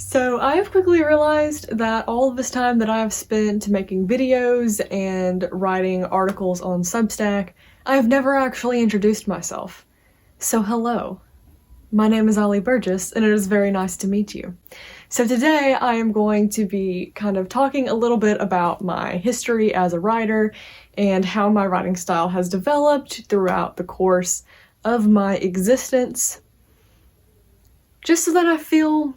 So I have quickly realized that all of this time that I've spent making videos and writing articles on Substack, I have never actually introduced myself. So hello, my name is Ollie Burgess, and it is very nice to meet you. So today I am going to be kind of talking a little bit about my history as a writer and how my writing style has developed throughout the course of my existence, just so that I feel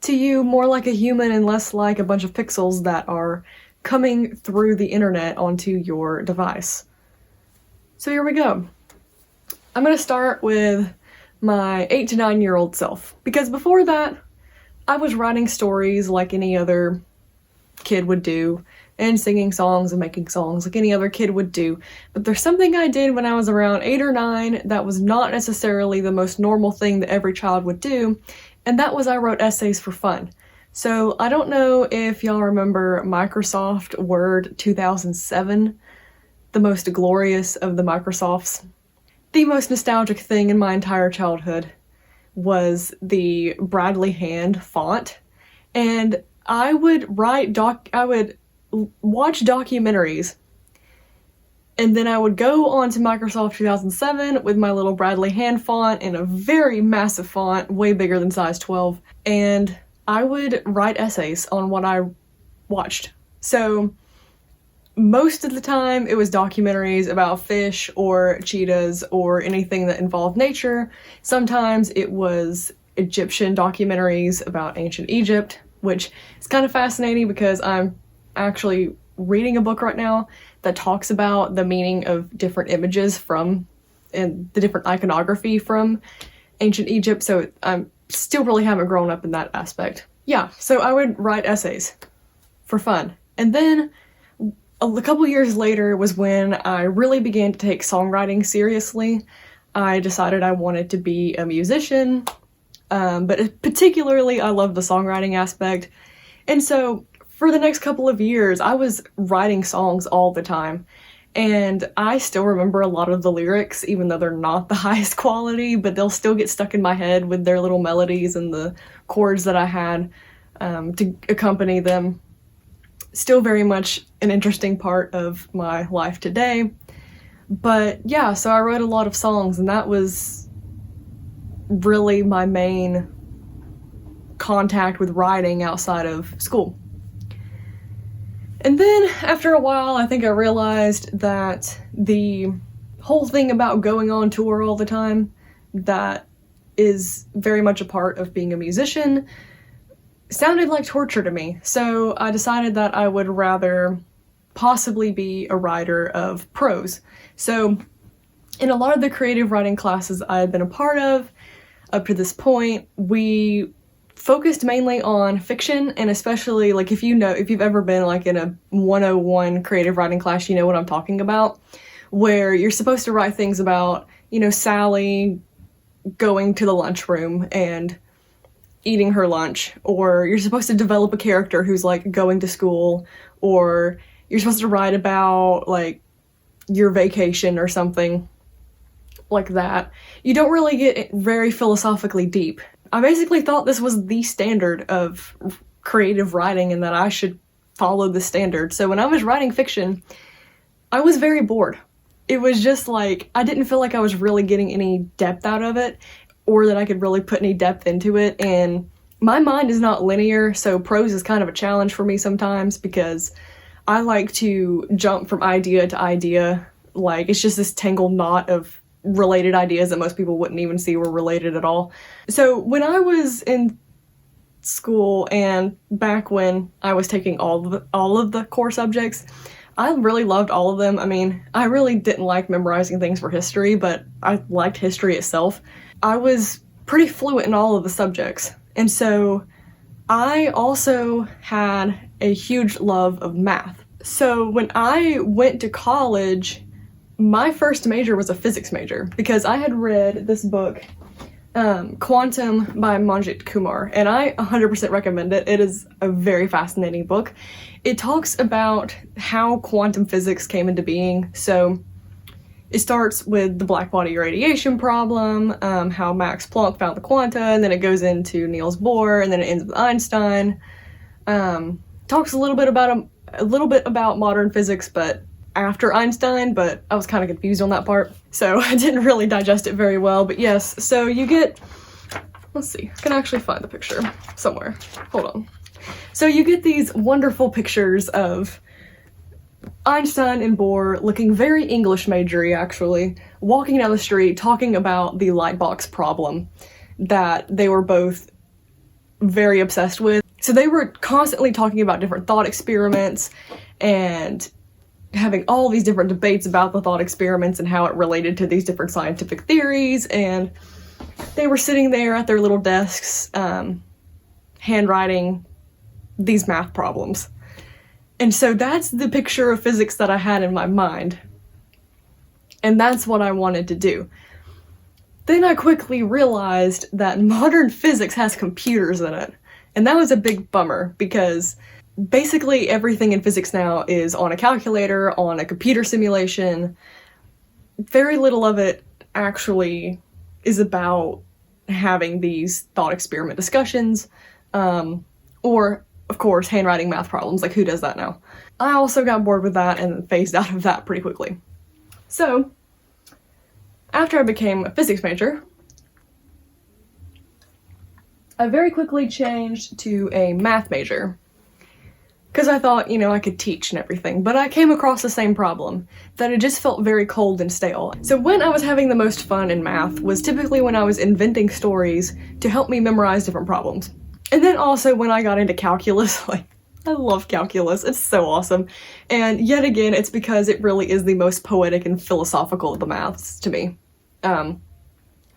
to you more like a human and less like a bunch of pixels that are coming through the internet onto your device. So here we go. I'm going to start with my 8 to 9 year old self, because before that I was writing stories like any other kid would do, and singing songs and making songs like any other kid would do. But there's something I did when I was around 8 or 9 that was not necessarily the most normal thing that every child would do, and that was I wrote essays for fun. So I don't know if y'all remember Microsoft Word 2007, the most glorious of the Microsofts. The most nostalgic thing in my entire childhood was the Bradley Hand font, and I would watch documentaries, and then I would go on to Microsoft 2007 with my little Bradley Hand font in a very massive font, way bigger than size 12, and I would write essays on what I watched. So most of the time it was documentaries about fish or cheetahs or anything that involved nature. Sometimes it was Egyptian documentaries about ancient Egypt, which is kind of fascinating because I'm actually reading a book right now that talks about the meaning of different images from and the different iconography from ancient Egypt, so I'm still really haven't grown up in that aspect. Yeah, so I would write essays for fun. And then a couple years later was when I really began to take songwriting seriously. I decided I wanted to be a musician, but particularly I loved the songwriting aspect. And so for the next couple of years, I was writing songs all the time, and I still remember a lot of the lyrics, even though they're not the highest quality, but they'll still get stuck in my head with their little melodies and the chords that I had to accompany them. Still very much an interesting part of my life today. But yeah, so I wrote a lot of songs, and that was really my main contact with writing outside of school. And then after a while, I think I realized that the whole thing about going on tour all the time, that is very much a part of being a musician, sounded like torture to me. So I decided that I would rather possibly be a writer of prose. So in a lot of the creative writing classes I had been a part of up to this point, we focused mainly on fiction, and especially like if you've ever been like in a 101 creative writing class, you know what I'm talking about, where you're supposed to write things about, Sally going to the lunchroom and eating her lunch, or you're supposed to develop a character who's like going to school, or you're supposed to write about like your vacation or something like that. You don't really get very philosophically deep. I basically thought this was the standard of creative writing and that I should follow the standard. So when I was writing fiction, I was very bored. It was just like, I didn't feel like I was really getting any depth out of it, or that I could really put any depth into it. And my mind is not linear, so prose is kind of a challenge for me sometimes because I like to jump from idea to idea. Like, it's just this tangled knot of related ideas that most people wouldn't even see were related at all. So when I was in school and back when I was taking all of the core subjects, I really loved all of them. I mean, I really didn't like memorizing things for history, but I liked history itself. I was pretty fluent in all of the subjects, and so I also had a huge love of math. So when I went to college, my first major was a physics major because I had read this book, Quantum by Manjit Kumar, and I 100% recommend it. It is a very fascinating book. It talks about how quantum physics came into being. So It starts with the black body radiation problem, how Max Planck found the quanta, and then it goes into Niels Bohr, and then it ends with Einstein. Talks a little bit about modern physics, but after Einstein, but I was kind of confused on that part, so I didn't really digest it very well. But yes, so you get, let's see, I can actually find the picture somewhere. Hold on. So you get these wonderful pictures of Einstein and Bohr looking very English majory, actually, walking down the street talking about the light box problem that they were both very obsessed with. So they were constantly talking about different thought experiments and having all these different debates about the thought experiments and how it related to these different scientific theories, and they were sitting there at their little desks, handwriting these math problems. And so that's the picture of physics that I had in my mind. And that's what I wanted to do. Then I quickly realized that modern physics has computers in it. And that was a big bummer, because basically everything in physics now is on a calculator, on a computer simulation. Very little of it actually is about having these thought experiment discussions, or, of course, handwriting math problems. Like, who does that now? I also got bored with that and phased out of that pretty quickly. So, after I became a physics major, I very quickly changed to a math major, because I thought, you know, I could teach and everything, but I came across the same problem, that it just felt very cold and stale. So when I was having the most fun in math was typically when I was inventing stories to help me memorize different problems. And then also when I got into calculus, like, I love calculus, it's so awesome. And yet again, it's because it really is the most poetic and philosophical of the maths to me.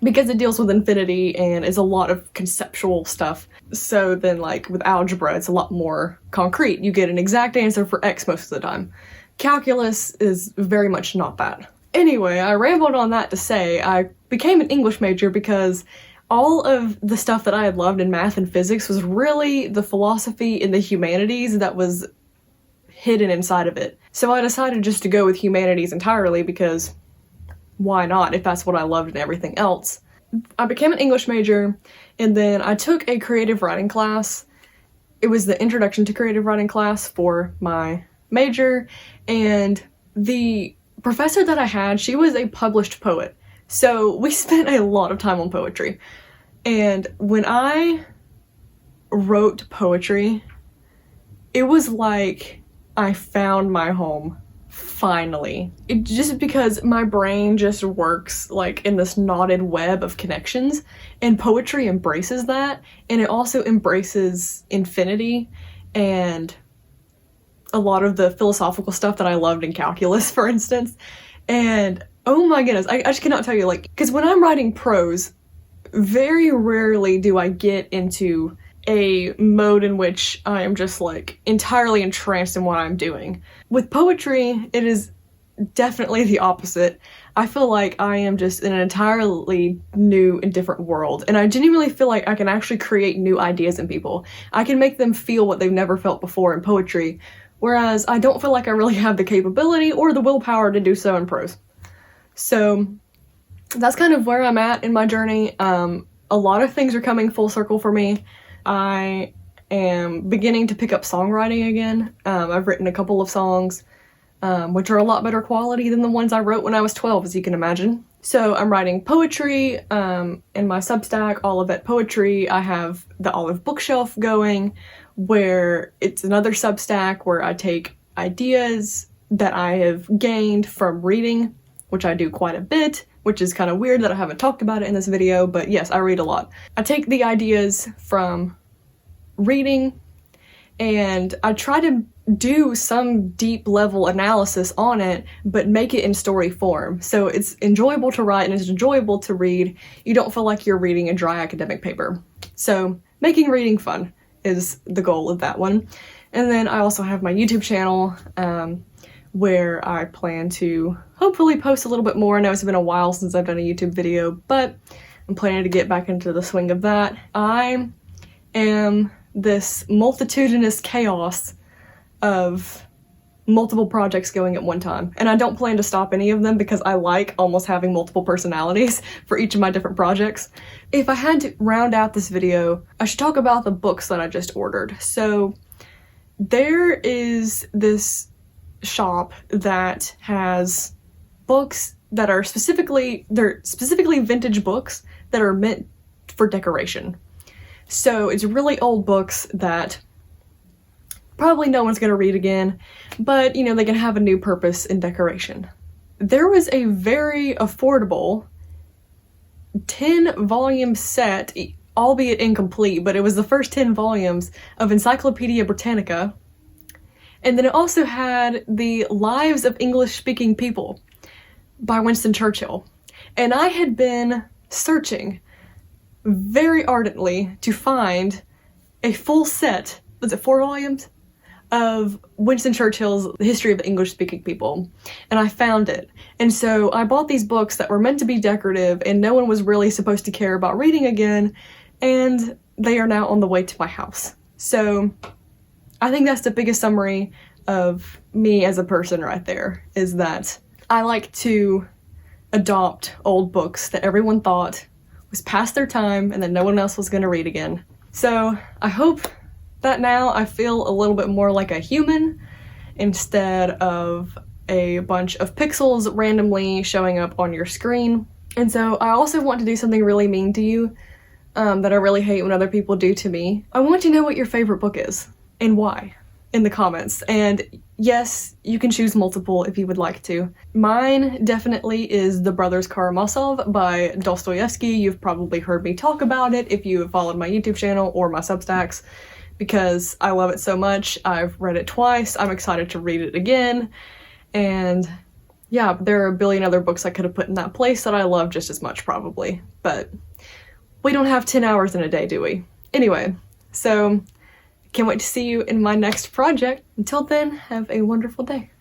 Because it deals with infinity and is a lot of conceptual stuff. So then, like, with algebra, it's a lot more concrete. You get an exact answer for X most of the time. Calculus is very much not that. Anyway, I rambled on that to say I became an English major because all of the stuff that I had loved in math and physics was really the philosophy and the humanities that was hidden inside of it. So I decided just to go with humanities entirely, because why not, if that's what I loved and everything else. I became an English major, and then I took a creative writing class. It was the introduction to creative writing class for my major, and the professor that I had, she was a published poet. So we spent a lot of time on poetry. And when I wrote poetry, it was like I found my home. Finally. Just because my brain just works like in this knotted web of connections, and poetry embraces that, and it also embraces infinity and a lot of the philosophical stuff that I loved in calculus, for instance. And oh my goodness, I just cannot tell you, like, because when I'm writing prose, very rarely do I get into a mode in which I am just like entirely entranced in what I'm doing. With poetry, it is definitely the opposite. I feel like I am just in an entirely new and different world, and I genuinely feel like I can actually create new ideas in people. I can make them feel what they've never felt before in poetry, whereas I don't feel like I really have the capability or the willpower to do so in prose. So that's kind of where I'm at in my journey. A lot of things are coming full circle for me. I am beginning to pick up songwriting again. I've written a couple of songs, which are a lot better quality than the ones I wrote when I was 12, as you can imagine. So I'm writing poetry in my Substack, Olivet Poetry. I have the Olive Bookshelf going, where it's another Substack where I take ideas that I have gained from reading, which I do quite a bit, which is kind of weird that I haven't talked about it in this video, but yes, I read a lot. I take the ideas from reading and I try to do some deep level analysis on it, but make it in story form. So it's enjoyable to write and it's enjoyable to read. You don't feel like you're reading a dry academic paper. So making reading fun is the goal of that one. And then I also have my YouTube channel, where I plan to hopefully post a little bit more. I know it's been a while since I've done a YouTube video, but I'm planning to get back into the swing of that. I am this multitudinous chaos of multiple projects going at one time. And I don't plan to stop any of them because I like almost having multiple personalities for each of my different projects. If I had to round out this video, I should talk about the books that I just ordered. So there is this shop that has books that are specifically vintage books that are meant for decoration. So it's really old books that probably no one's gonna read again, but you know, they can have a new purpose in decoration. There was a very affordable 10-volume set, albeit incomplete, but it was the first 10 volumes of Encyclopedia Britannica. And then it also had the Lives of English-Speaking People by Winston Churchill. And I had been searching very ardently to find a full set, was it 4 volumes? Of Winston Churchill's The History of the English-Speaking People, and I found it. And so I bought these books that were meant to be decorative and no one was really supposed to care about reading again, and they are now on the way to my house. So I think that's the biggest summary of me as a person right there, is that I like to adopt old books that everyone thought was past their time and that no one else was going to read again. So I hope that now I feel a little bit more like a human instead of a bunch of pixels randomly showing up on your screen. And so I also want to do something really mean to you that I really hate when other people do to me. I want to know what your favorite book is and why in the comments. And yes, you can choose multiple if you would like to. Mine definitely is The Brothers Karamazov by Dostoevsky. You've probably heard me talk about it if you have followed my YouTube channel or my Substacks, because I love it so much. I've read it twice. I'm excited to read it again. And yeah, there are a billion other books I could have put in that place that I love just as much probably. But we don't have 10 hours in a day, do we? Anyway, so can't wait to see you in my next project. Until then, have a wonderful day.